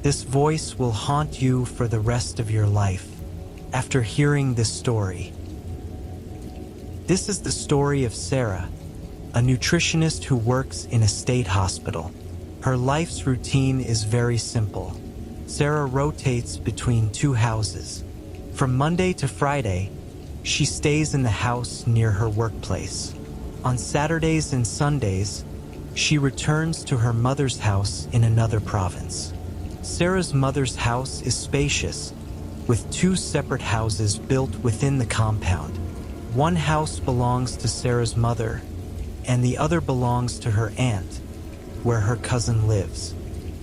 This voice will haunt you for the rest of your life after hearing this story. This is the story of Sarah, a nutritionist who works in a state hospital. Her life's routine is very simple. Sarah rotates between two houses. From Monday to Friday, she stays in the house near her workplace. On Saturdays and Sundays, she returns to her mother's house in another province. Sarah's mother's house is spacious, with two separate houses built within the compound. One house belongs to Sarah's mother, and the other belongs to her aunt, where her cousin lives.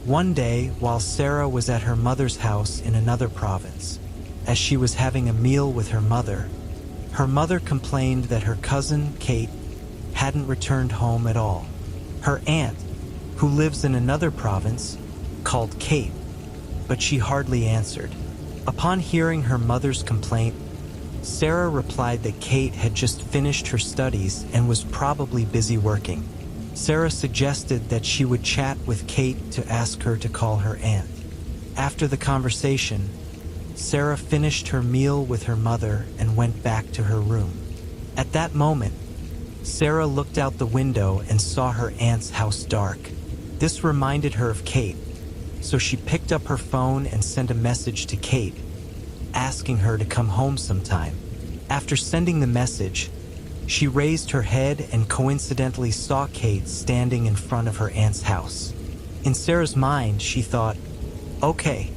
One day, while Sarah was at her mother's house in another province, as she was having a meal with her mother complained that her cousin, Kate, hadn't returned home at all. Her aunt, who lives in another province, called Kate, but she hardly answered. Upon hearing her mother's complaint, Sarah replied that Kate had just finished her studies and was probably busy working. Sarah suggested that she would chat with Kate to ask her to call her aunt. After the conversation, Sarah finished her meal with her mother and went back to her room. At that moment, Sarah looked out the window and saw her aunt's house dark. This reminded her of Kate, so she picked up her phone and sent a message to Kate, asking her to come home sometime. After sending the message, she raised her head and coincidentally saw Kate standing in front of her aunt's house. In Sarah's mind, she thought, okay,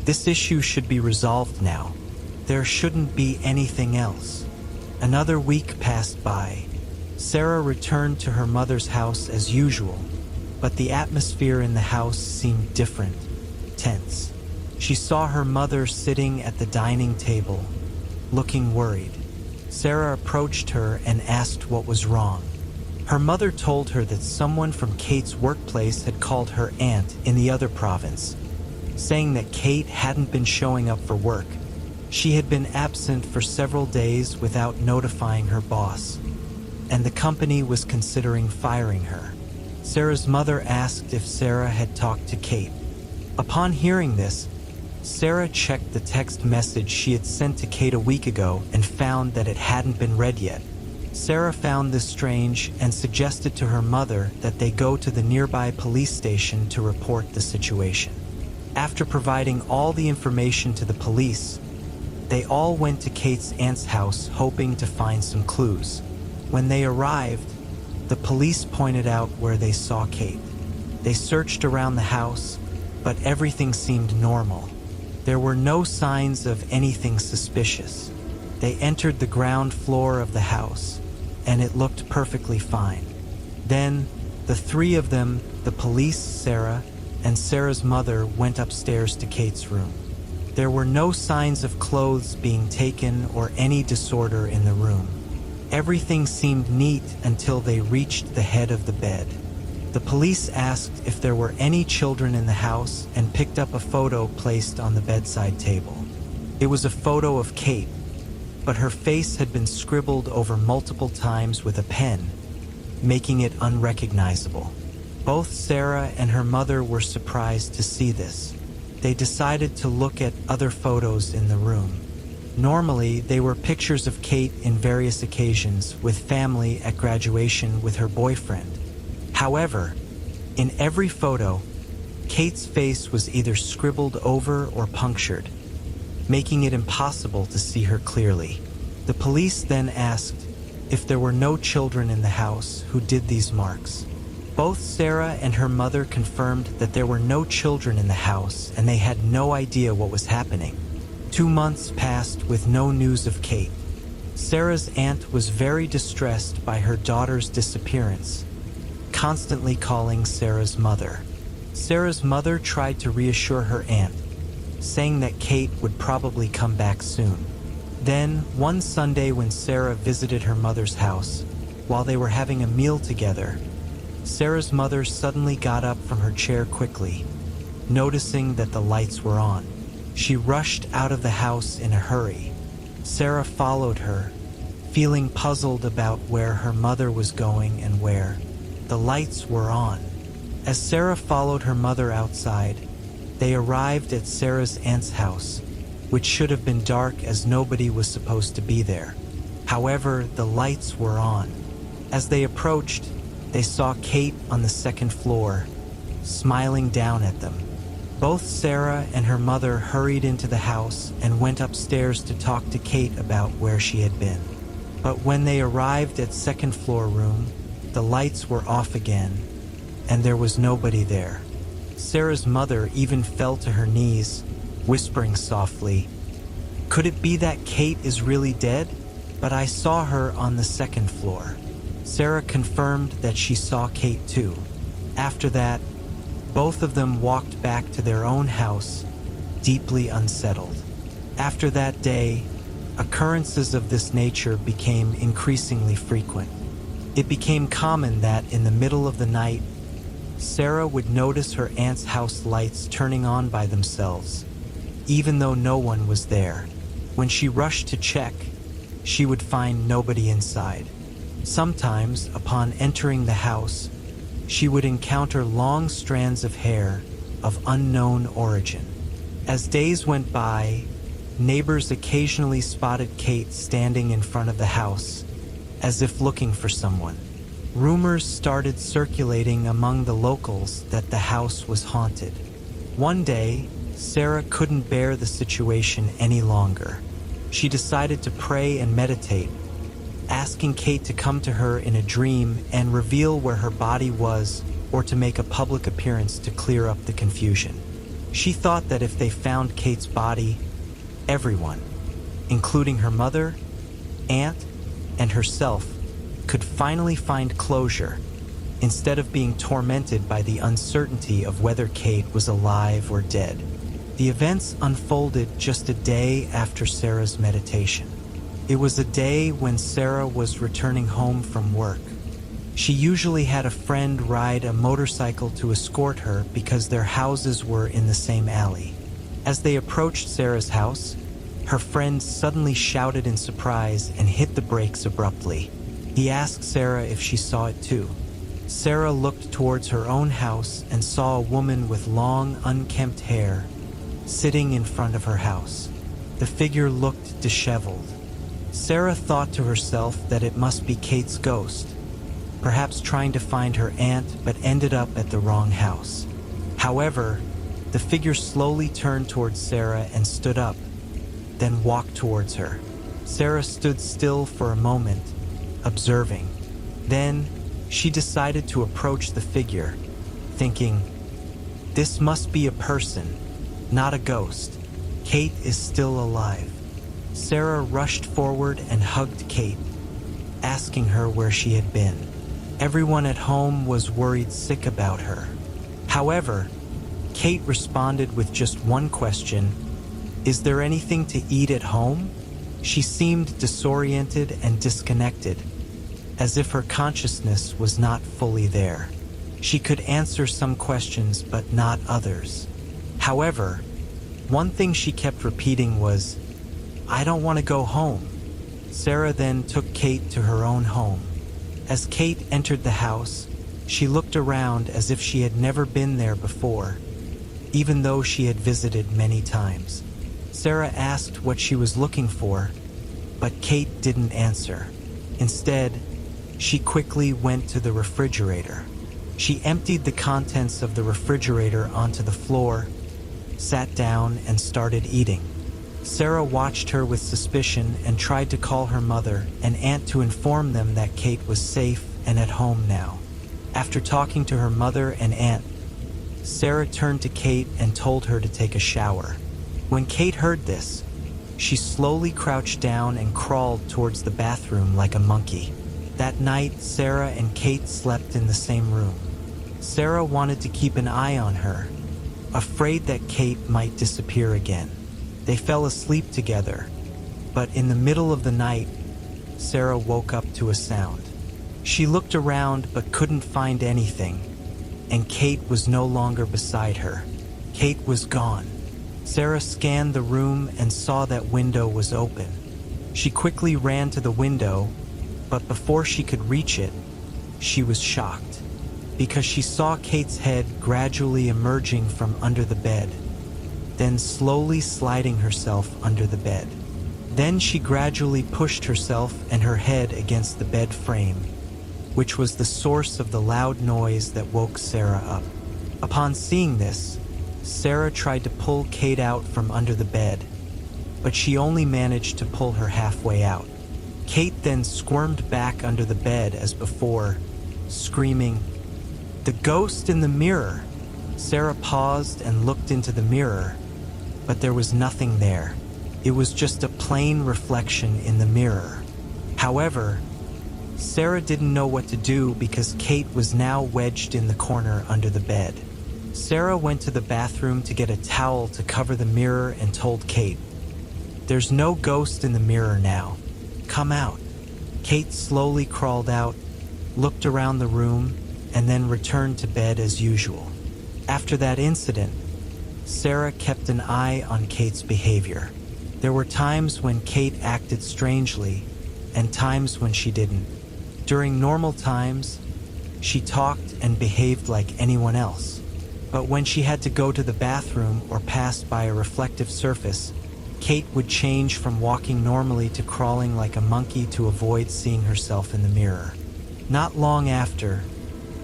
this issue should be resolved now. There shouldn't be anything else. Another week passed by. Sarah returned to her mother's house as usual, but the atmosphere in the house seemed different, tense. She saw her mother sitting at the dining table, looking worried. Sarah approached her and asked what was wrong. Her mother told her that someone from Kate's workplace had called her aunt in the other province, saying that Kate hadn't been showing up for work. She had been absent for several days without notifying her boss, and the company was considering firing her. Sarah's mother asked if Sarah had talked to Kate. Upon hearing this, Sarah checked the text message she had sent to Kate a week ago and found that it hadn't been read yet. Sarah found this strange and suggested to her mother that they go to the nearby police station to report the situation. After providing all the information to the police, they all went to Kate's aunt's house hoping to find some clues. When they arrived, the police pointed out where they saw Kate. They searched around the house, but everything seemed normal. There were no signs of anything suspicious. They entered the ground floor of the house, and it looked perfectly fine. Then, the three of them, the police, Sarah, and Sarah's mother, went upstairs to Kate's room. There were no signs of clothes being taken or any disorder in the room. Everything seemed neat until they reached the head of the bed. The police asked if there were any children in the house and picked up a photo placed on the bedside table. It was a photo of Kate, but her face had been scribbled over multiple times with a pen, making it unrecognizable. Both Sarah and her mother were surprised to see this. They decided to look at other photos in the room. Normally, they were pictures of Kate in various occasions with family at graduation with her boyfriend. However, in every photo, Kate's face was either scribbled over or punctured, making it impossible to see her clearly. The police then asked if there were no children in the house who did these marks. Both Sarah and her mother confirmed that there were no children in the house and they had no idea what was happening. 2 months passed with no news of Kate. Sarah's aunt was very distressed by her daughter's disappearance, constantly calling Sarah's mother. Sarah's mother tried to reassure her aunt, saying that Kate would probably come back soon. Then, one Sunday when Sarah visited her mother's house, while they were having a meal together, Sarah's mother suddenly got up from her chair quickly, noticing that the lights were on. She rushed out of the house in a hurry. Sarah followed her, feeling puzzled about where her mother was going and where the lights were on. As Sarah followed her mother outside, They arrived at Sarah's aunt's house, which should have been dark as nobody was supposed to be there. However, the lights were on. As they approached, they saw Kate on the second floor, smiling down at them. Both Sarah and her mother hurried into the house and went upstairs to talk to Kate about where she had been. But when they arrived at second floor room, the lights were off again, and there was nobody there. Sarah's mother even fell to her knees, whispering softly, "Could it be that Kate is really dead? But I saw her on the second floor." Sarah confirmed that she saw Kate too. After that, both of them walked back to their own house, deeply unsettled. After that day, occurrences of this nature became increasingly frequent. It became common that in the middle of the night, Sarah would notice her aunt's house lights turning on by themselves, even though no one was there. When she rushed to check, she would find nobody inside. Sometimes, upon entering the house, she would encounter long strands of hair of unknown origin. As days went by, neighbors occasionally spotted Kate standing in front of the house, as if looking for someone. Rumors started circulating among the locals that the house was haunted. One day, Sarah couldn't bear the situation any longer. She decided to pray and meditate, asking Kate to come to her in a dream and reveal where her body was, or to make a public appearance to clear up the confusion. She thought that if they found Kate's body, everyone, including her mother, aunt, and herself, could finally find closure, instead of being tormented by the uncertainty of whether Kate was alive or dead. The events unfolded just a day after Sarah's meditation. It was a day when Sarah was returning home from work. She usually had a friend ride a motorcycle to escort her because their houses were in the same alley. As they approached Sarah's house, her friend suddenly shouted in surprise and hit the brakes abruptly. He asked Sarah if she saw it too. Sarah looked towards her own house and saw a woman with long, unkempt hair sitting in front of her house. The figure looked disheveled. Sarah thought to herself that it must be Kate's ghost, perhaps trying to find her aunt, but ended up at the wrong house. However, the figure slowly turned towards Sarah and stood up, then walked towards her. Sarah stood still for a moment, observing. Then, she decided to approach the figure, thinking, "This must be a person, not a ghost. Kate is still alive." Sarah rushed forward and hugged Kate, asking her where she had been. Everyone at home was worried sick about her. However, Kate responded with just one question: "Is there anything to eat at home?" She seemed disoriented and disconnected, as if her consciousness was not fully there. She could answer some questions but not others. However, one thing she kept repeating was, "I don't want to go home." Sarah then took Kate to her own home. As Kate entered the house, she looked around as if she had never been there before, even though she had visited many times. Sarah asked what she was looking for, but Kate didn't answer. Instead, she quickly went to the refrigerator. She emptied the contents of the refrigerator onto the floor, sat down, and started eating. Sarah watched her with suspicion and tried to call her mother and aunt to inform them that Kate was safe and at home now. After talking to her mother and aunt, Sarah turned to Kate and told her to take a shower. When Kate heard this, she slowly crouched down and crawled towards the bathroom like a monkey. That night, Sarah and Kate slept in the same room. Sarah wanted to keep an eye on her, afraid that Kate might disappear again. They fell asleep together, but in the middle of the night, Sarah woke up to a sound. She looked around but couldn't find anything, and Kate was no longer beside her. Kate was gone. Sarah scanned the room and saw that window was open. She quickly ran to the window, but before she could reach it, she was shocked, because she saw Kate's head gradually emerging from under the bed. then slowly sliding herself under the bed. Then she gradually pushed herself and her head against the bed frame, which was the source of the loud noise that woke Sarah up. Upon seeing this, Sarah tried to pull Kate out from under the bed, but she only managed to pull her halfway out. Kate then squirmed back under the bed as before, screaming, "The ghost in the mirror!" Sarah paused and looked into the mirror, but there was nothing there. It was just a plain reflection in the mirror. However, Sarah didn't know what to do because Kate was now wedged in the corner under the bed. Sarah went to the bathroom to get a towel to cover the mirror and told Kate, "There's no ghost in the mirror now. Come out." Kate slowly crawled out, looked around the room, and then returned to bed as usual. After that incident, Sarah kept an eye on Kate's behavior. There were times when Kate acted strangely and times when she didn't. During normal times, she talked and behaved like anyone else. But when she had to go to the bathroom or pass by a reflective surface, Kate would change from walking normally to crawling like a monkey to avoid seeing herself in the mirror. Not long after,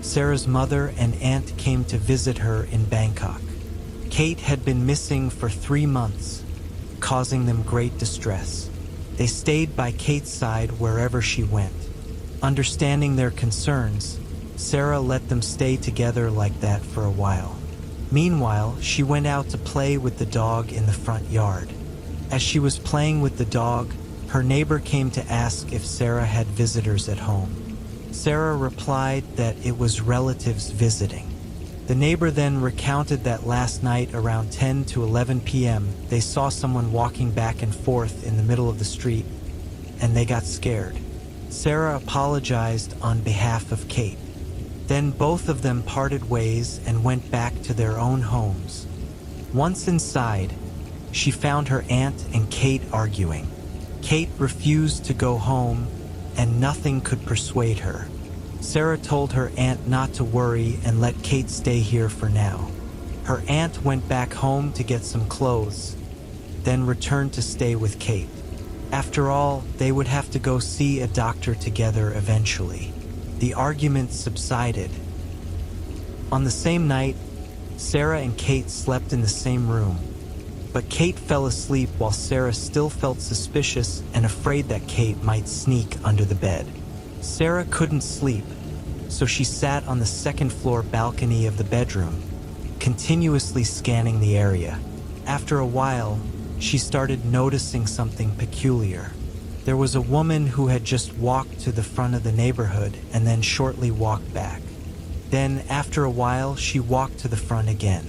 Sarah's mother and aunt came to visit her in Bangkok. Kate had been missing for 3 months, causing them great distress. They stayed by Kate's side wherever she went. Understanding their concerns, Sarah let them stay together like that for a while. Meanwhile, she went out to play with the dog in the front yard. As she was playing with the dog, her neighbor came to ask if Sarah had visitors at home. Sarah replied that it was relatives visiting. The neighbor then recounted that last night around 10 to 11 p.m. they saw someone walking back and forth in the middle of the street, and they got scared. Sarah apologized on behalf of Kate. Then both of them parted ways and went back to their own homes. Once inside, she found her aunt and Kate arguing. Kate refused to go home, and nothing could persuade her. Sarah told her aunt not to worry and let Kate stay here for now. Her aunt went back home to get some clothes, then returned to stay with Kate. After all, they would have to go see a doctor together eventually. The argument subsided. On the same night, Sarah and Kate slept in the same room, but Kate fell asleep while Sarah still felt suspicious and afraid that Kate might sneak under the bed. Sarah couldn't sleep, so she sat on the second-floor balcony of the bedroom, continuously scanning the area. After a while, she started noticing something peculiar. There was a woman who had just walked to the front of the neighborhood and then shortly walked back. Then, after a while, she walked to the front again.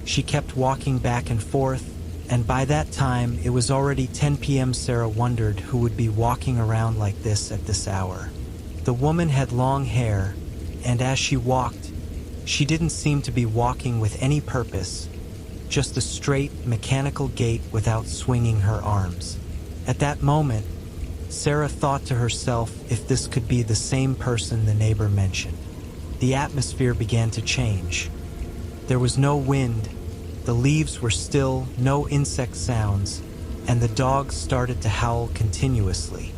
She kept walking back and forth, and by that time, it was already 10 p.m. Sarah wondered who would be walking around like this at this hour. The woman had long hair, and as she walked, she didn't seem to be walking with any purpose, just a straight, mechanical gait without swinging her arms. At that moment, Sarah thought to herself if this could be the same person the neighbor mentioned. The atmosphere began to change. There was no wind, the leaves were still, no insect sounds, and the dogs started to howl continuously.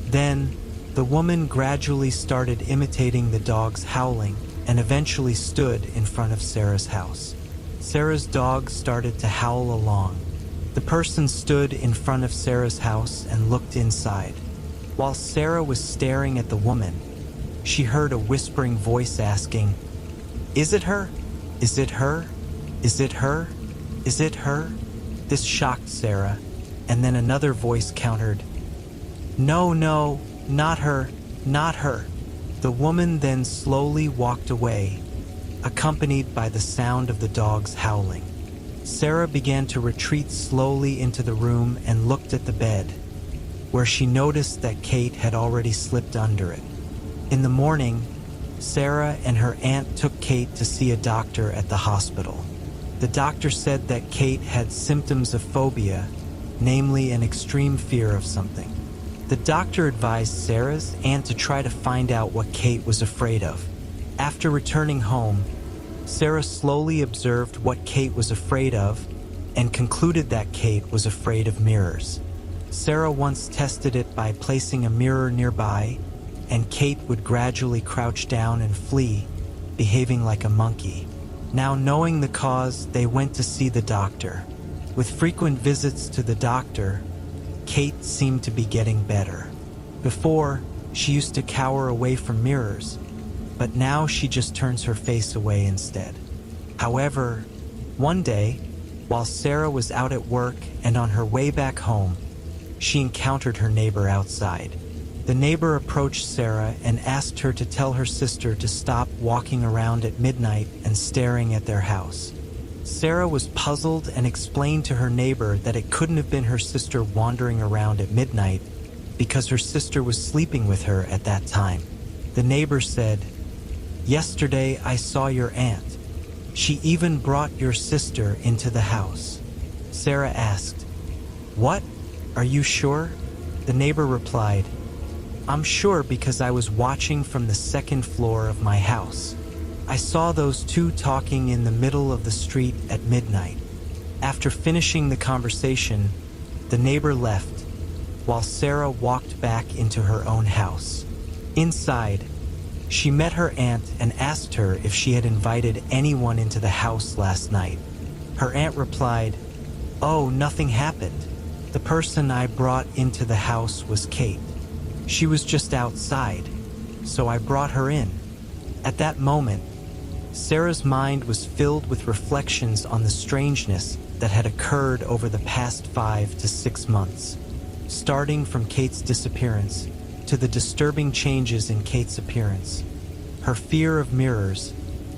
Then, the woman gradually started imitating the dog's howling and eventually stood in front of Sarah's house. Sarah's dog started to howl along. The person stood in front of Sarah's house and looked inside. While Sarah was staring at the woman, she heard a whispering voice asking, "Is it her? Is it her? Is it her? Is it her?" This shocked Sarah, and then another voice countered, "No, no, not her, not her." The woman then slowly walked away, accompanied by the sound of the dogs howling. Sarah began to retreat slowly into the room and looked at the bed, where she noticed that Kate had already slipped under it. In the morning, Sarah and her aunt took Kate to see a doctor at the hospital. The doctor said that Kate had symptoms of phobia, namely an extreme fear of something. The doctor advised Sarah's aunt to try to find out what Kate was afraid of. After returning home, Sarah slowly observed what Kate was afraid of and concluded that Kate was afraid of mirrors. Sarah once tested it by placing a mirror nearby, and Kate would gradually crouch down and flee, behaving like a monkey. Now, knowing the cause, they went to see the doctor. With frequent visits to the doctor, Kate seemed to be getting better. Before, she used to cower away from mirrors, but now she just turns her face away instead. However, one day, while Sarah was out at work and on her way back home, she encountered her neighbor outside. The neighbor approached Sarah and asked her to tell her sister to stop walking around at midnight and staring at their house. Sarah was puzzled and explained to her neighbor that it couldn't have been her sister wandering around at midnight because her sister was sleeping with her at that time. The neighbor said, "Yesterday I saw your aunt. She even brought your sister into the house." Sarah asked, "What? Are you sure?" The neighbor replied, "I'm sure because I was watching from the second floor of my house. I saw those two talking in the middle of the street at midnight." After finishing the conversation, the neighbor left, while Sarah walked back into her own house. Inside, she met her aunt and asked her if she had invited anyone into the house last night. Her aunt replied, "Oh, nothing happened. The person I brought into the house was Kate. She was just outside, so I brought her in." At that moment, Sarah's mind was filled with reflections on the strangeness that had occurred over the past 5 to 6 months, starting from Kate's disappearance to the disturbing changes in Kate's appearance, her fear of mirrors,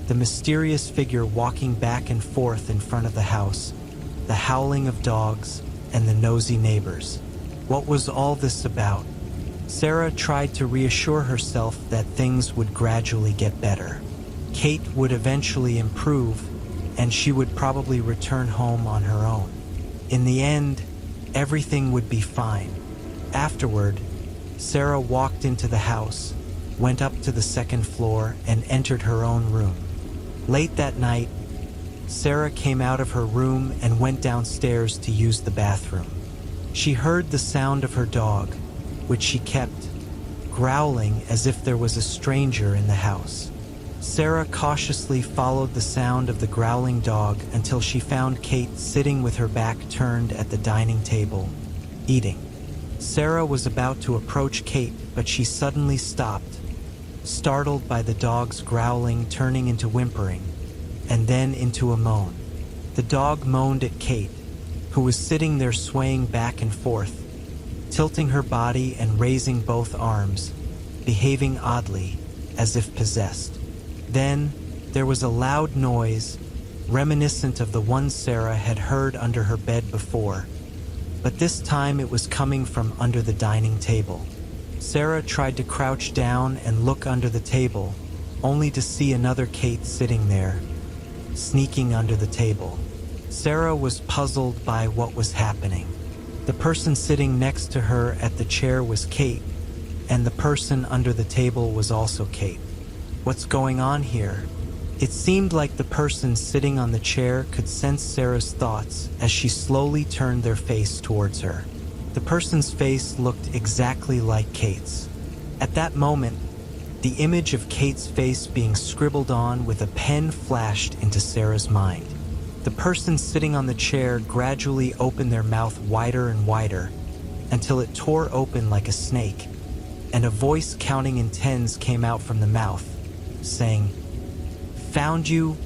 the mysterious figure walking back and forth in front of the house, the howling of dogs, and the nosy neighbors. What was all this about? Sarah tried to reassure herself that things would gradually get better. Kate would eventually improve, and she would probably return home on her own. In the end, everything would be fine. Afterward, Sarah walked into the house, went up to the second floor, and entered her own room. Late that night, Sarah came out of her room and went downstairs to use the bathroom. She heard the sound of her dog, which she kept growling as if there was a stranger in the house. Sarah cautiously followed the sound of the growling dog until she found Kate sitting with her back turned at the dining table, eating. Sarah was about to approach Kate, but she suddenly stopped, startled by the dog's growling turning into whimpering, and then into a moan. The dog moaned at Kate, who was sitting there swaying back and forth, tilting her body and raising both arms, behaving oddly, as if possessed. Then, there was a loud noise, reminiscent of the one Sarah had heard under her bed before, but this time it was coming from under the dining table. Sarah tried to crouch down and look under the table, only to see another Kate sitting there, sneaking under the table. Sarah was puzzled by what was happening. The person sitting next to her at the chair was Kate, and the person under the table was also Kate. What's going on here? It seemed like the person sitting on the chair could sense Sarah's thoughts as she slowly turned their face towards her. The person's face looked exactly like Kate's. At that moment, the image of Kate's face being scribbled on with a pen flashed into Sarah's mind. The person sitting on the chair gradually opened their mouth wider and wider until it tore open like a snake, and a voice counting in tens came out from the mouth, saying, "Found you,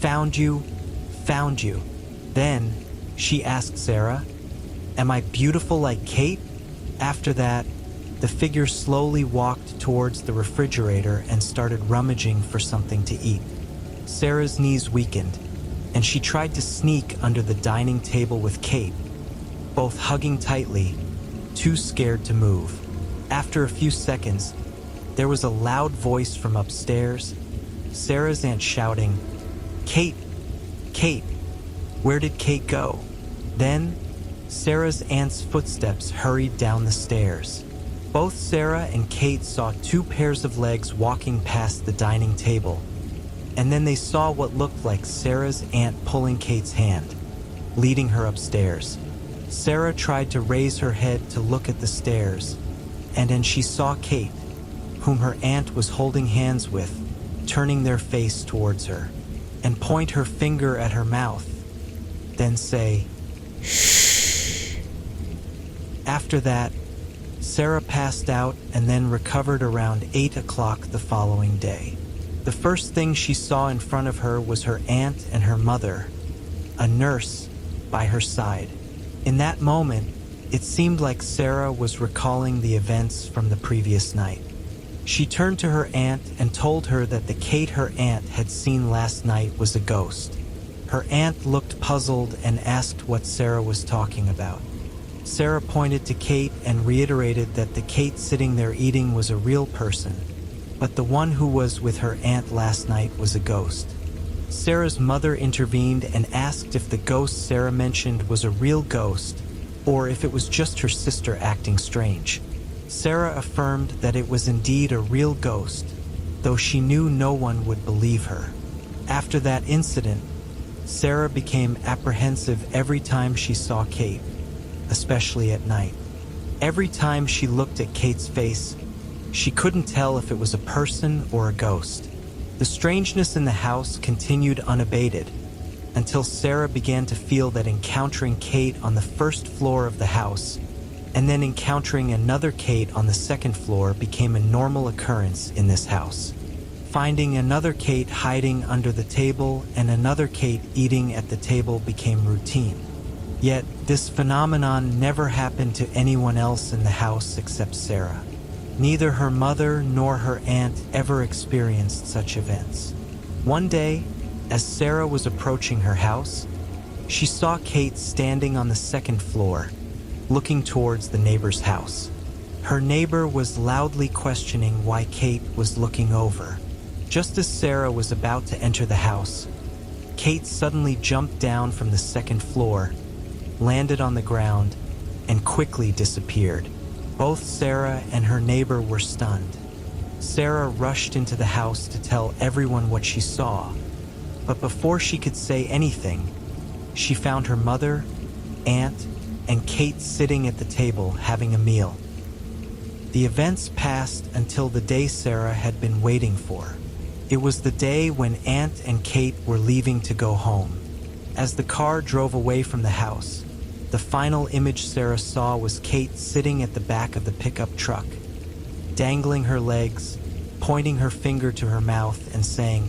found you, found you." Then she asked Sarah, "Am I beautiful like Kate?" After that, the figure slowly walked towards the refrigerator and started rummaging for something to eat. Sarah's knees weakened, and she tried to sneak under the dining table with Kate, both hugging tightly, too scared to move. After a few seconds, there was a loud voice from upstairs, Sarah's aunt shouting, "Kate! Kate! Where did Kate go?" Then, Sarah's aunt's footsteps hurried down the stairs. Both Sarah and Kate saw 2 pairs of legs walking past the dining table, and then they saw what looked like Sarah's aunt pulling Kate's hand. leading her upstairs. Sarah tried to raise her head to look at the stairs, and then she saw Kate, whom her aunt was holding hands with, turning their face towards her, and point her finger at her mouth, then say, "Shh." After that, Sarah passed out and then recovered around 8 o'clock the following day. The first thing she saw in front of her was her aunt and her mother, a nurse, by her side. In that moment, it seemed like Sarah was recalling the events from the previous night. She turned to her aunt and told her that the Kate her aunt had seen last night was a ghost. Her aunt looked puzzled and asked what Sarah was talking about. Sarah pointed to Kate and reiterated that the Kate sitting there eating was a real person, but the one who was with her aunt last night was a ghost. Sarah's mother intervened and asked if the ghost Sarah mentioned was a real ghost or if it was just her sister acting strange. Sarah affirmed that it was indeed a real ghost, though she knew no one would believe her. After that incident, Sarah became apprehensive every time she saw Kate, especially at night. Every time she looked at Kate's face, she couldn't tell if it was a person or a ghost. The strangeness in the house continued unabated until Sarah began to feel that encountering Kate on the first floor of the house and then encountering another Kate on the second floor became a normal occurrence in this house. Finding another Kate hiding under the table and another Kate eating at the table became routine. Yet, this phenomenon never happened to anyone else in the house except Sarah. Neither her mother nor her aunt ever experienced such events. One day, as Sarah was approaching her house, she saw Kate standing on the second floor, looking towards the neighbor's house. Her neighbor was loudly questioning why Kate was looking over. Just as Sarah was about to enter the house, Kate suddenly jumped down from the second floor, landed on the ground, and quickly disappeared. Both Sarah and her neighbor were stunned. Sarah rushed into the house to tell everyone what she saw, but before she could say anything, she found her mother, aunt, and Kate sitting at the table having a meal. The events passed until the day Sarah had been waiting for. It was the day when Aunt and Kate were leaving to go home. As the car drove away from the house, the final image Sarah saw was Kate sitting at the back of the pickup truck, dangling her legs, pointing her finger to her mouth and saying,